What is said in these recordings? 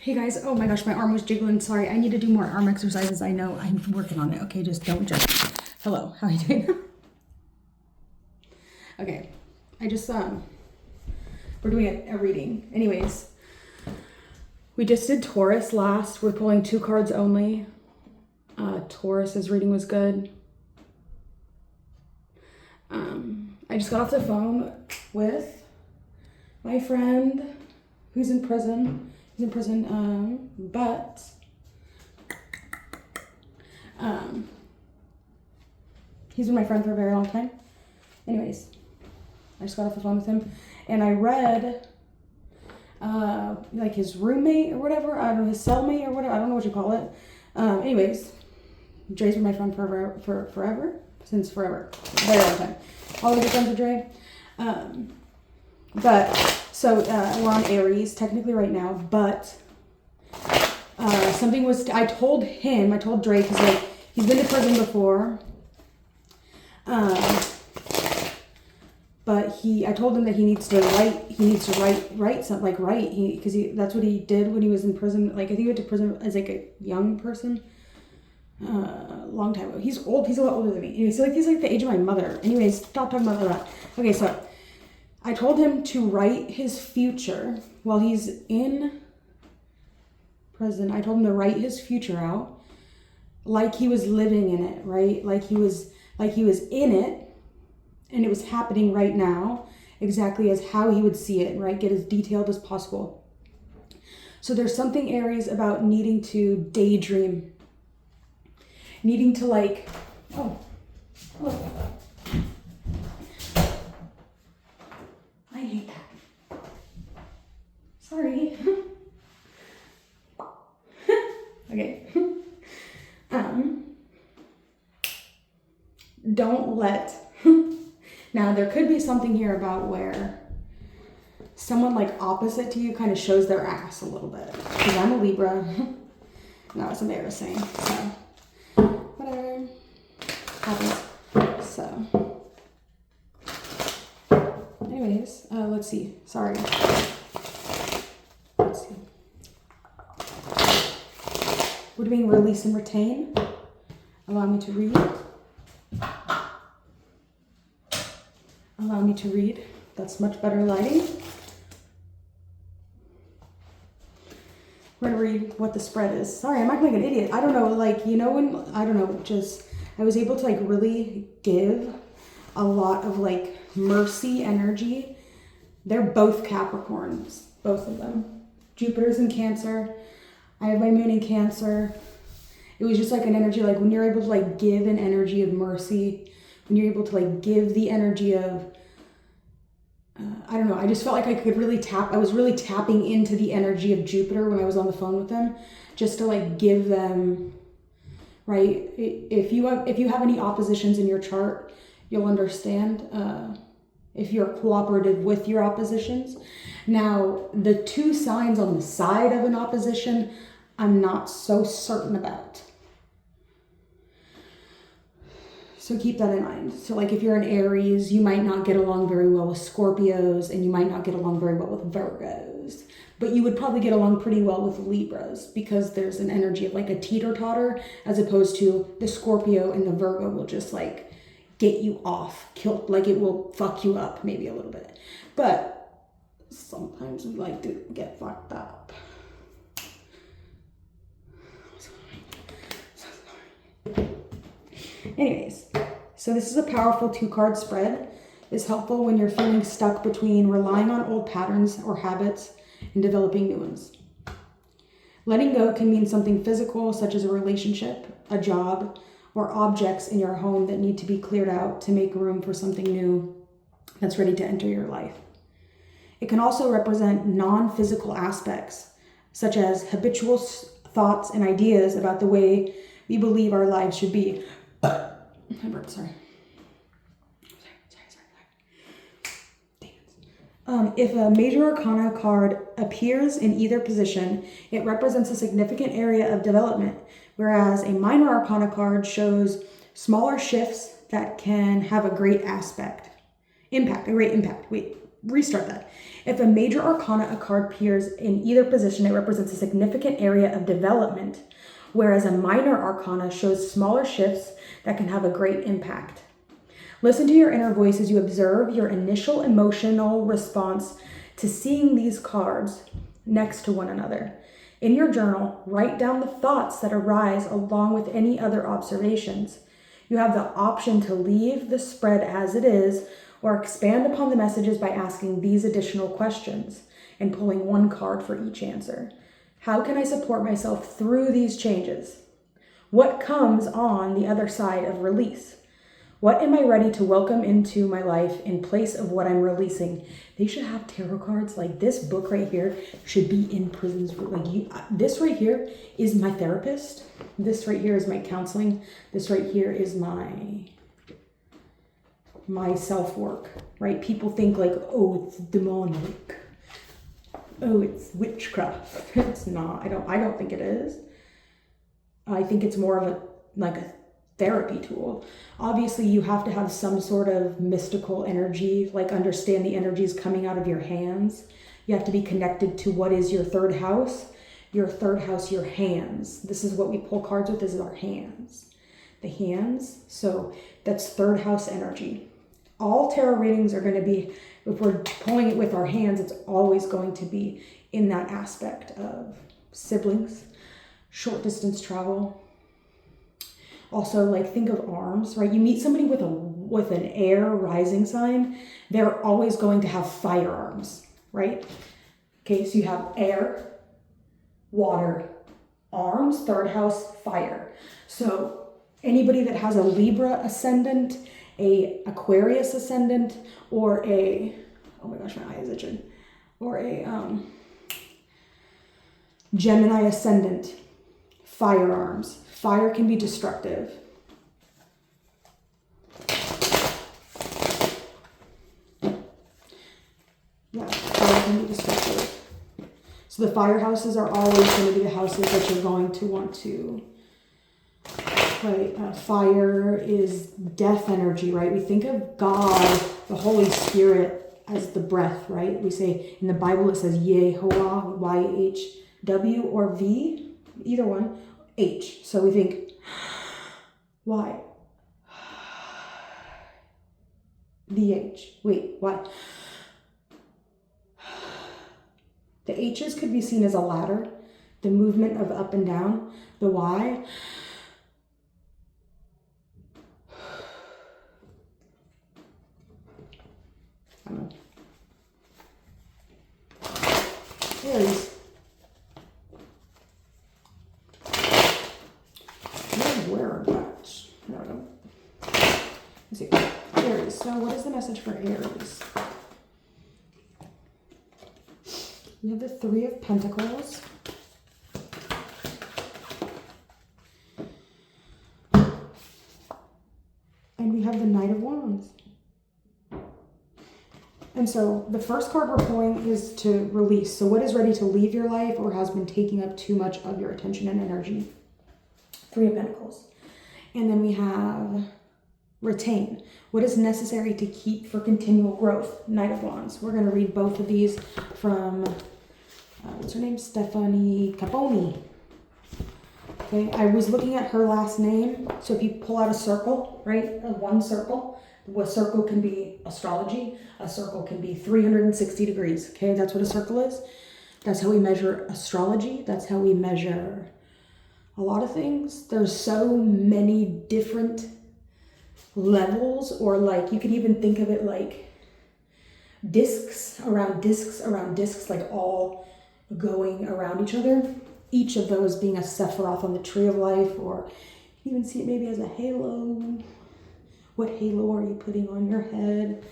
Hey guys, oh my gosh, my arm was jiggling. Sorry, I need to do more arm exercises. I know, I'm working on it. Okay, just don't judge me. Hello, how are you doing? Okay, I just, we're doing a reading. Anyways, we just did Taurus last. We're pulling 2 cards only. Taurus's reading was good. I just got off the phone with my friend who's in prison. He's in prison, but he's been my friend for a very long time. Anyways, I just got off the phone with him, and I read like his roommate or whatever. I don't know, his cellmate or whatever. I don't know what you call it. Anyways, Dre's been my friend for forever, since forever, very long time. Always been friends with Dre. So we're on Aries technically right now, but something was, I told Dre, because like he's been to prison before, but I told him that he needs to write something, like because that's what he did when he was in prison. Like I think he went to prison as like a young person, long time ago. He's old. He's a lot older than me. Anyways, he's like the age of my mother. Anyways, stop talking about that. Okay, so I told him to write his future while he's in prison. I told him to write his future out like he was living in it, right? Like he was in it and it was happening right now, exactly as how he would see it, right? Get as detailed as possible. So there's something, Aries, about needing to daydream, needing to like, oh, look. I hate that. Sorry. Okay. Don't let, now there could be something here about where someone like opposite to you kind of shows their ass a little bit. Because I'm a Libra. No, it's embarrassing. So, whatever happens. So. Anyways, let's see. Sorry. Let's see. We're doing release and retain. Allow me to read. Allow me to read. That's much better lighting. We're gonna read what the spread is. Sorry, I'm acting like an idiot. I don't know, like, you know, when, I don't know, just, I was able to like really give a lot of like mercy energy. They're both Capricorns, both of them. Jupiter's in Cancer. I have my moon in Cancer. It was just like an energy, like when you're able to like give an energy of mercy, when you're able to like give the energy of, I don't know, I just felt like I could really I was really tapping into the energy of Jupiter when I was on the phone with them, just to like give them, right? If you have any oppositions in your chart, you'll understand if you're cooperative with your oppositions. Now, the 2 signs on the side of an opposition, I'm not so certain about. So keep that in mind. So like if you're an Aries, you might not get along very well with Scorpios, and you might not get along very well with Virgos. But you would probably get along pretty well with Libras, because there's an energy of like a teeter-totter, as opposed to the Scorpio and the Virgo will just like get you off, kill, like it will fuck you up maybe a little bit. But sometimes we like to get fucked up. Anyways, so this is a powerful 2-card spread. It's helpful when you're feeling stuck between relying on old patterns or habits and developing new ones. Letting go can mean something physical, such as a relationship, a job, or objects in your home that need to be cleared out to make room for something new that's ready to enter your life. It can also represent non-physical aspects, such as habitual thoughts and ideas about the way we believe our lives should be. I burped, sorry. If a major arcana card appears in either position, it represents a significant area of development, whereas a minor arcana card shows smaller shifts that can have a great impact. restart that. If a major arcana, a card appears in either position, it represents a significant area of development, whereas a minor arcana shows smaller shifts that can have a great impact. Listen to your inner voice as you observe your initial emotional response to seeing these cards next to one another. In your journal, write down the thoughts that arise along with any other observations. You have the option to leave the spread as it is or expand upon the messages by asking these additional questions and pulling one card for each answer. How can I support myself through these changes? What comes on the other side of release? What am I ready to welcome into my life in place of what I'm releasing? They should have tarot cards like this book right here should be in prisons. This right here is my therapist. This right here is my counseling. This right here is my self-work, right? People think like, oh, it's demonic. Oh, it's witchcraft. It's not. I don't think it is. I think it's more of a therapy tool. Obviously, you have to have some sort of mystical energy, like understand the energies coming out of your hands. You have to be connected to what is your third house. Your third house, your hands. This is what we pull cards with, is our hands. The hands, so that's third house energy. All tarot readings are going to be, if we're pulling it with our hands, it's always going to be in that aspect of siblings, short distance travel. Also, like, think of arms, right? You meet somebody with an air rising sign, they're always going to have firearms, right? Okay, so you have air, water, arms, third house, fire. So anybody that has a Libra ascendant, a Aquarius ascendant, or a, oh my gosh, my eye is itching, or a Gemini ascendant, firearms. Fire can be destructive. Yeah, fire can be destructive. So the fire houses are always going to be the houses that you're going to want to, right? Fire is death energy, right? We think of God, the Holy Spirit, as the breath, right? We say in the Bible it says Yehovah, Y-H-W, or V, either one, H. So we think, why? The H. Wait, why? The H's could be seen as a ladder, the movement of up and down. The Y, I don't know. Aries. Where are that? There we go. Let's see. Aries. So what is the message for Aries? We have the Three of Pentacles. And we have the Knight of Wands. And so the first card we're pulling is to release. So what is ready to leave your life or has been taking up too much of your attention and energy? Three of Pentacles. And then we have retain. What is necessary to keep for continual growth? Knight of Wands. We're going to read both of these from, what's her name? Stephanie Caponi. Okay, I was looking at her last name. So if you pull out a circle, right? One circle. A circle can be astrology. A circle can be 360 degrees. Okay, that's what a circle is. That's how we measure astrology. That's how we measure a lot of things. There's so many different levels, or like you can even think of it like discs around discs around discs, like all going around each other. Each of those being a Sephiroth on the tree of life, or you even see it maybe as a halo. What halo are you putting on your head?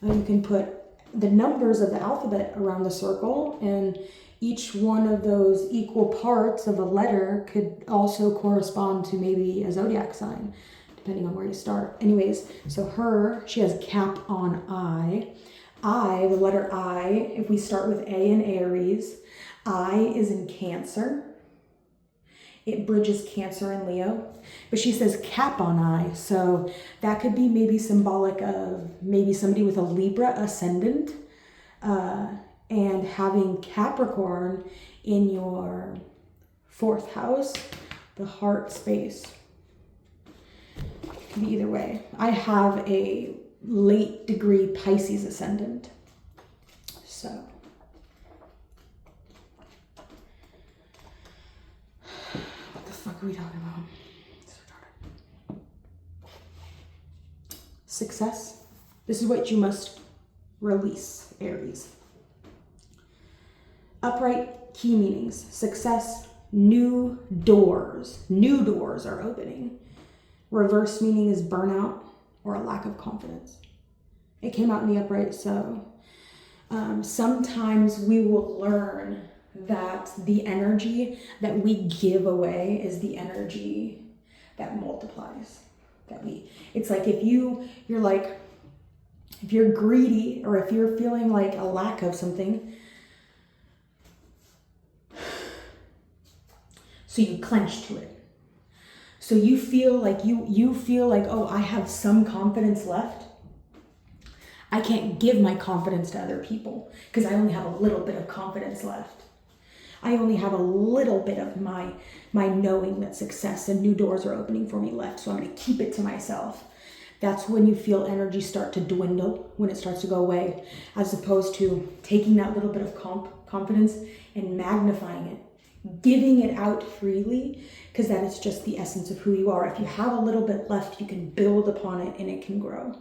You can put the numbers of the alphabet around the circle, and each one of those equal parts of a letter could also correspond to maybe a zodiac sign, depending on where you start. Anyways, so she has cap on I. I, the letter I, if we start with A in Aries, I is in Cancer. It bridges Cancer and Leo. But she says cap on I. So that could be maybe symbolic of maybe somebody with a Libra ascendant. And having Capricorn in your 4th house, the heart space. Can be either way. I have a late degree Pisces ascendant. So what the fuck are we talking about? Success. This is what you must release, Aries. Upright key meanings. Success, new doors. New doors are opening. Reverse meaning is burnout or a lack of confidence. It came out in the upright, so sometimes we will learn that the energy that we give away is the energy that multiplies. It's like if you're greedy, or if you're feeling like a lack of something, so you clench to it. So you feel like oh, I have some confidence left. I can't give my confidence to other people because I only have a little bit of confidence left. I only have a little bit of my knowing that success and new doors are opening for me left, so I'm going to keep it to myself. That's when you feel energy start to dwindle, when it starts to go away, as opposed to taking that little bit of confidence and magnifying it, giving it out freely, because that is just the essence of who you are. If you have a little bit left, you can build upon it and it can grow.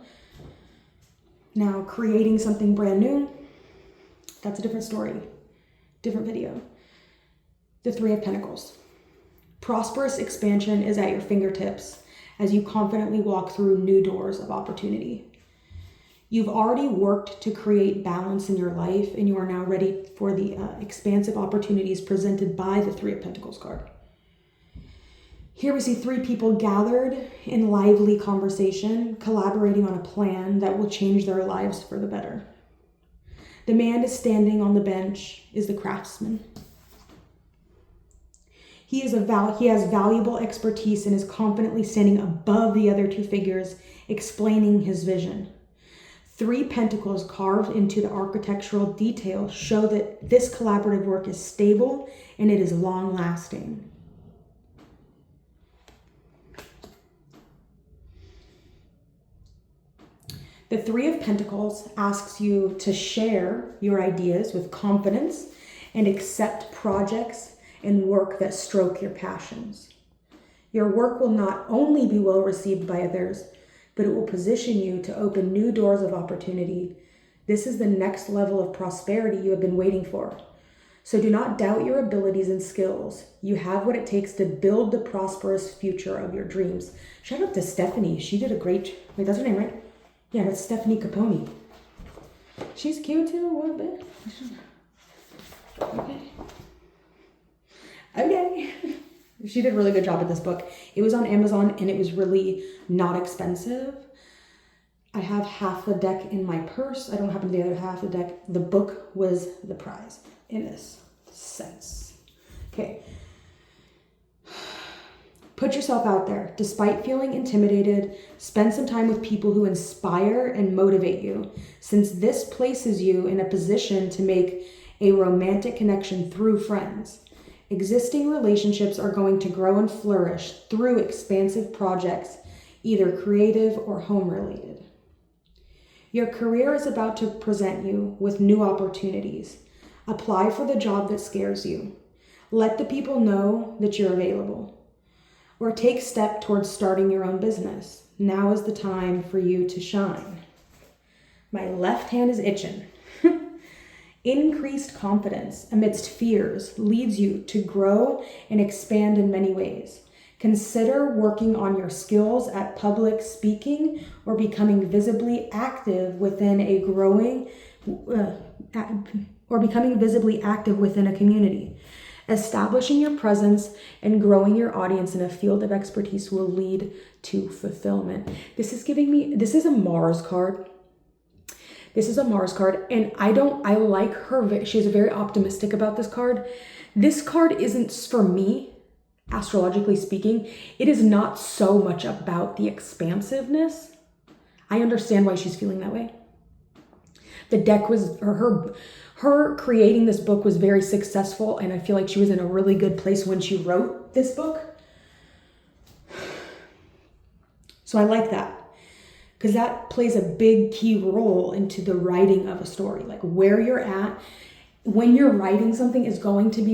Now, creating something brand new, that's a different story, different video. The 3 of Pentacles. Prosperous expansion is at your fingertips as you confidently walk through new doors of opportunity. You've already worked to create balance in your life, and you are now ready for the expansive opportunities presented by the 3 of Pentacles card. Here we see 3 people gathered in lively conversation, collaborating on a plan that will change their lives for the better. The man is standing on the bench is the craftsman. He has valuable expertise and is confidently standing above the other 2 figures, explaining his vision. 3 pentacles carved into the architectural detail show that this collaborative work is stable and it is long-lasting. The 3 of Pentacles asks you to share your ideas with confidence and accept projects and work that stroke your passions. Your work will not only be well received by others, but it will position you to open new doors of opportunity. This is the next level of prosperity you have been waiting for. So do not doubt your abilities and skills. You have what it takes to build the prosperous future of your dreams. Shout out to Stephanie. She did a great, wait, that's her name, right? Yeah, that's Stephanie Capone. She's cute too, what a bit. Okay. She did a really good job with this book. It was on Amazon and it was really not expensive. I have half the deck in my purse. I don't happen to the other half of the deck. The book was the prize in this sense. Okay. Put yourself out there. Despite feeling intimidated, spend some time with people who inspire and motivate you, since this places you in a position to make a romantic connection through friends. Existing relationships are going to grow and flourish through expansive projects, either creative or home-related. Your career is about to present you with new opportunities. Apply for the job that scares you. Let the people know that you're available. Or take step towards starting your own business. Now is the time for you to shine. My left hand is itching. Increased confidence amidst fears leads you to grow and expand in many ways. Consider working on your skills at public speaking or becoming visibly active within a community. Establishing your presence and growing your audience in a field of expertise will lead to fulfillment. This is a Mars card. This is a Mars card, and I like her. She's very optimistic about this card. This card isn't for me, astrologically speaking. It is not so much about the expansiveness. I understand why she's feeling that way. The deck was, or her creating this book was very successful, and I feel like she was in a really good place when she wrote this book. So I like that, because that plays a big key role into the writing of a story. Like where you're at when you're writing something is going to be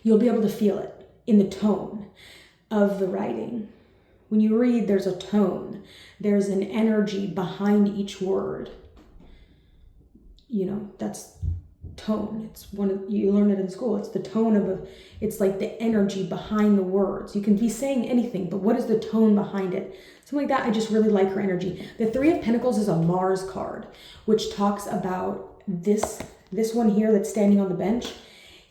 you'll be able to feel it in the tone of the writing. When you read, there's a tone, there's an energy behind each word. You know, that's tone. It's you learn it in school. It's the tone it's like the energy behind the words. You can be saying anything, but what is the tone behind it? Something like that. I just really like her energy. The Three of Pentacles is a Mars card, which talks about this one here that's standing on the bench.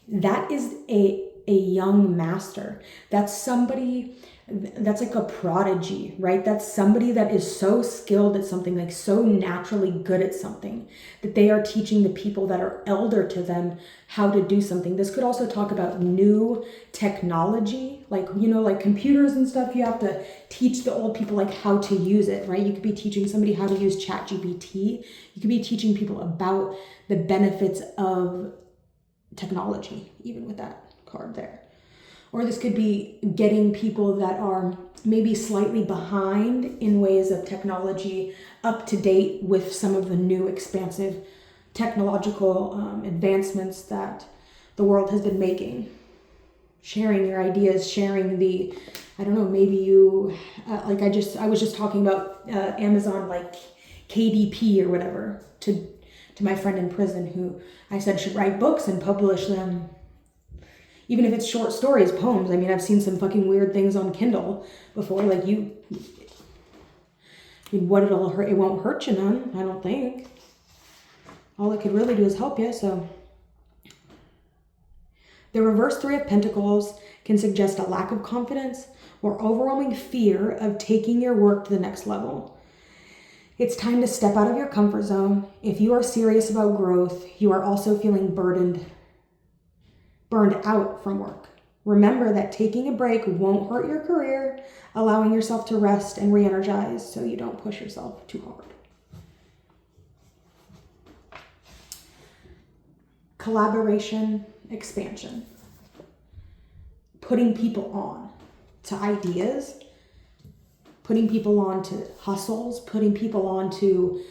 That is a young master. That's somebody that's like a prodigy, right? That's somebody that is so skilled at something, like so naturally good at something, that they are teaching the people that are elder to them how to do something. This could also talk about new technology, like, you know, like computers and stuff. You have to teach the old people like how to use it, right? You could be teaching somebody how to use ChatGPT. You could be teaching people about the benefits of technology, even with that card there. Or this could be getting people that are maybe slightly behind in ways of technology up to date with some of the new expansive technological advancements that the world has been making. Sharing your ideas, sharing I don't know, maybe you, like I was just talking about Amazon, like KDP or whatever, to my friend in prison who I said should write books and publish them. Even if it's short stories, poems. I mean, I've seen some fucking weird things on Kindle before. Like what it'll hurt, it won't hurt you none, I don't think. All it could really do is help you, so. The reverse Three of Pentacles can suggest a lack of confidence or overwhelming fear of taking your work to the next level. It's time to step out of your comfort zone. If you are serious about growth, you are also feeling burned out from work. Remember that taking a break won't hurt your career, allowing yourself to rest and re-energize so you don't push yourself too hard. Collaboration, expansion. Putting people on to ideas, putting people on to hustles, putting people on to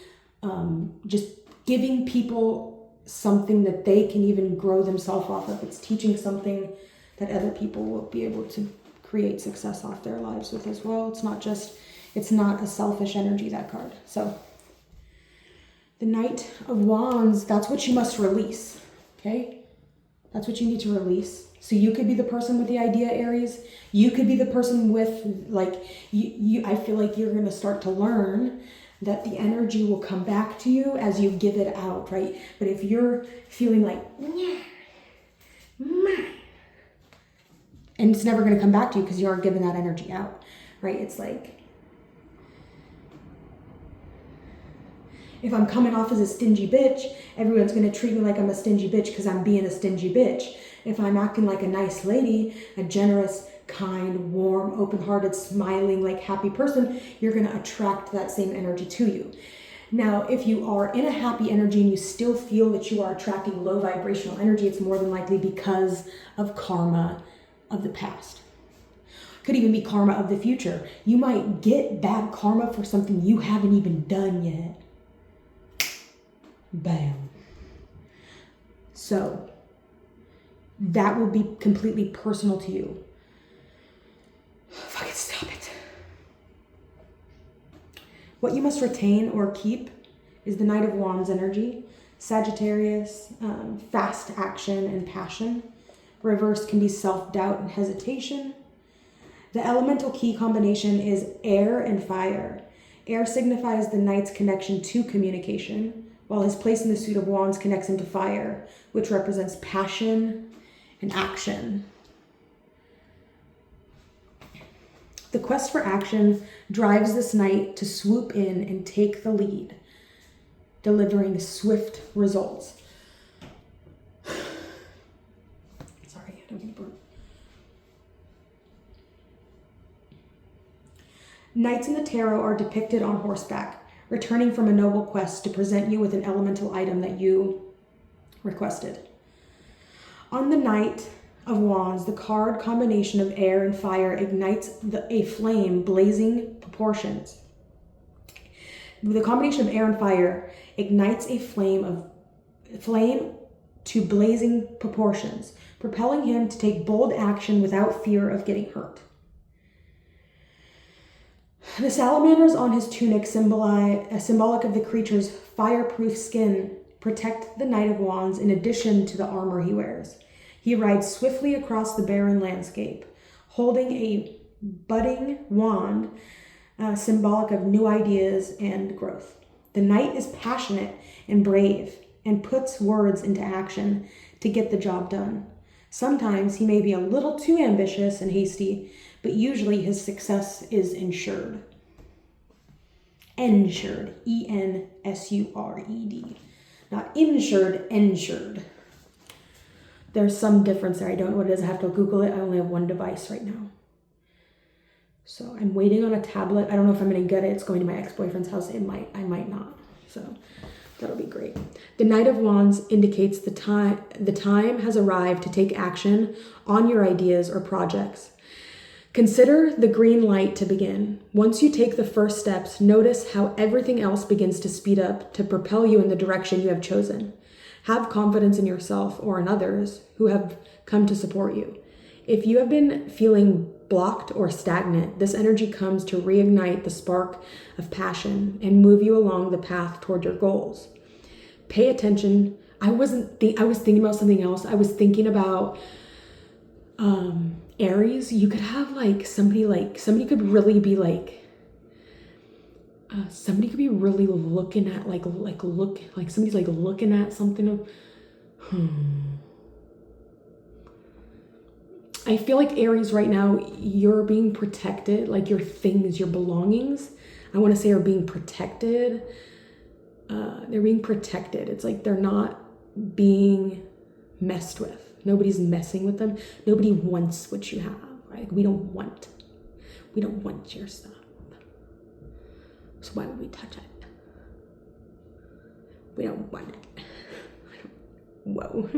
just giving people something that they can even grow themselves off of. It's teaching something that other people will be able to create success off their lives with as well. It's not a selfish energy, that card. So the Knight of Wands, that's what you must release, okay? That's what you need to release. So you could be the person with the idea, Aries. You could be the person with, like, I feel like you're going to start to learn that the energy will come back to you as you give it out, right? But if you're feeling like, and it's never going to come back to you because you aren't giving that energy out, right? It's like, if I'm coming off as a stingy bitch, everyone's going to treat me like I'm a stingy bitch because I'm being a stingy bitch. If I'm acting like a nice lady, a generous, kind, warm, open-hearted, smiling, like happy person, you're going to attract that same energy to you. Now, if you are in a happy energy and you still feel that you are attracting low vibrational energy, it's more than likely because of karma of the past. Could even be karma of the future. You might get bad karma for something you haven't even done yet. Bam. So that will be completely personal to you. Fucking stop it. What you must retain or keep is the Knight of Wands energy, Sagittarius, fast action and passion. Reverse can be self-doubt and hesitation. The elemental key combination is air and fire. Air signifies the Knight's connection to communication, while his place in the suit of Wands connects him to fire, which represents passion and action. The quest for action drives this knight to swoop in and take the lead, delivering swift results. Sorry, I don't get a burp. Knights in the tarot are depicted on horseback, returning from a noble quest to present you with an elemental item that you requested. On the Knight of Wands, the card combination of air and fire ignites a flame blazing proportions. The combination of air and fire ignites a flame to blazing proportions, propelling him to take bold action without fear of getting hurt. The salamanders on his tunic, symbolic of the creature's fireproof skin, protect the Knight of Wands in addition to the armor he wears. He rides swiftly across the barren landscape, holding a budding wand, symbolic of new ideas and growth. The knight is passionate and brave and puts words into action to get the job done. Sometimes he may be a little too ambitious and hasty, but usually his success is ensured. Ensured, E-N-S-U-R-E-D. Not insured, ensured. There's some difference there. I don't know what it is. I have to Google it. I only have one device right now. So I'm waiting on a tablet. I don't know if I'm going to get it. It's going to my ex-boyfriend's house. I might not. So that'll be great. The Knight of Wands indicates the time has arrived to take action on your ideas or projects. Consider the green light to begin. Once you take the first steps, notice how everything else begins to speed up to propel you in the direction you have chosen. Have confidence in yourself or in others who have come to support you. If you have been feeling blocked or stagnant, this energy comes to reignite the spark of passion and move you along the path toward your goals. Pay attention. I was thinking about something else. I was thinking about Aries. You could have somebody could really be somebody could be really looking at somebody's looking at something. I feel like Aries right now, you're being protected, like your things, your belongings, I want to say are being protected. They're being protected. It's like they're not being messed with. Nobody's messing with them. Nobody wants what you have, right? We don't want your stuff. So why would we touch it? We don't want it. Whoa.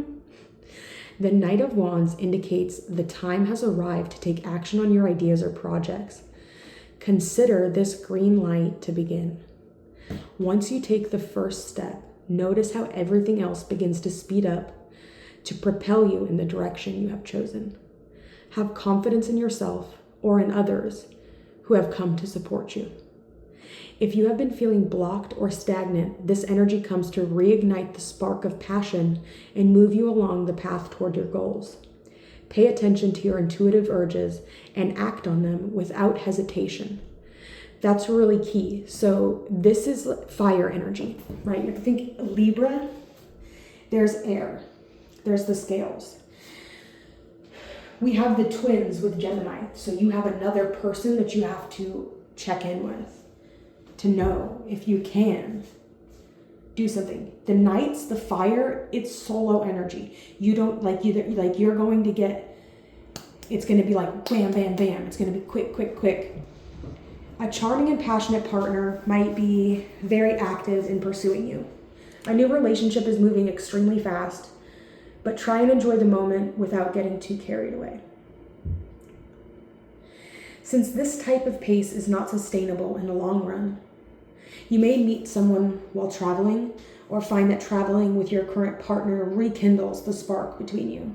The Knight of Wands indicates the time has arrived to take action on your ideas or projects. Consider this green light to begin. Once you take the first step, notice how everything else begins to speed up to propel you in the direction you have chosen. Have confidence in yourself or in others who have come to support you. If you have been feeling blocked or stagnant, this energy comes to reignite the spark of passion and move you along the path toward your goals. Pay attention to your intuitive urges and act on them without hesitation. That's really key. So this is fire energy, right? You have to think Libra, there's air, there's the scales. We have the twins with Gemini. So you have another person that you have to check in with to know if you can do something. The Knights, the fire, it's solo energy. You don't you're going to get, it's going to be like bam, bam, bam. It's going to be quick, quick, quick. A charming and passionate partner might be very active in pursuing you. A new relationship is moving extremely fast, but try and enjoy the moment without getting too carried away. Since this type of pace is not sustainable in the long run, you may meet someone while traveling or find that traveling with your current partner rekindles the spark between you.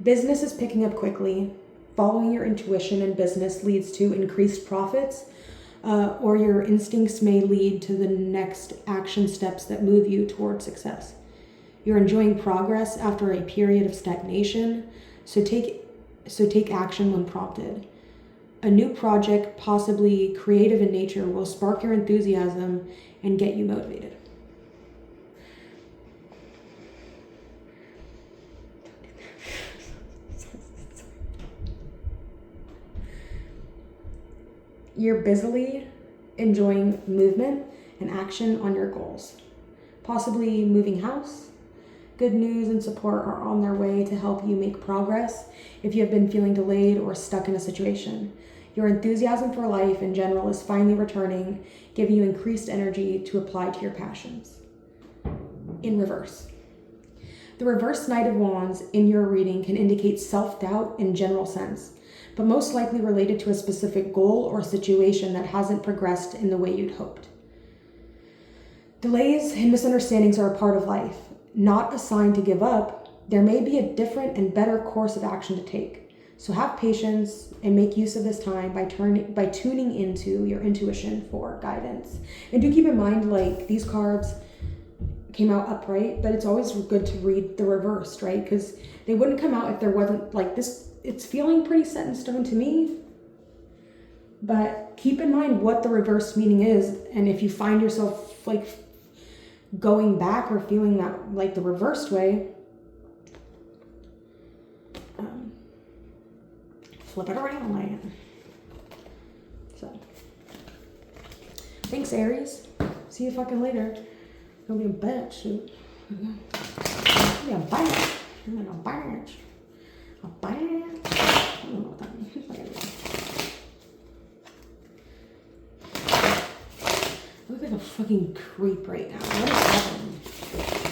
Business is picking up quickly. Following your intuition in business leads to increased profits, or your instincts may lead to the next action steps that move you toward success. You're enjoying progress after a period of stagnation, so take action when prompted. A new project, possibly creative in nature, will spark your enthusiasm and get you motivated. You're busily enjoying movement and action on your goals. Possibly moving house. Good news and support are on their way to help you make progress if you have been feeling delayed or stuck in a situation. Your enthusiasm for life in general is finally returning, giving you increased energy to apply to your passions. In reverse. The reverse Knight of Wands in your reading can indicate self-doubt in general sense, but most likely related to a specific goal or situation that hasn't progressed in the way you'd hoped. Delays and misunderstandings are a part of life, not a sign to give up. There may be a different and better course of action to take. So have patience and make use of this time by tuning into your intuition for guidance. And do keep in mind, like, these cards came out upright, but it's always good to read the reversed, right? Because they wouldn't come out if there wasn't, like, this. It's feeling pretty set in stone to me. But keep in mind what the reversed meaning is, and if you find yourself like going back or feeling that like the reversed way, flip it around, man. So, thanks, Aries. See you fucking later. Don't be a bitch, dude. Be a bitch. I'm a bitch. A bitch. I don't know what that means. I look like a fucking creep right now. What is happening?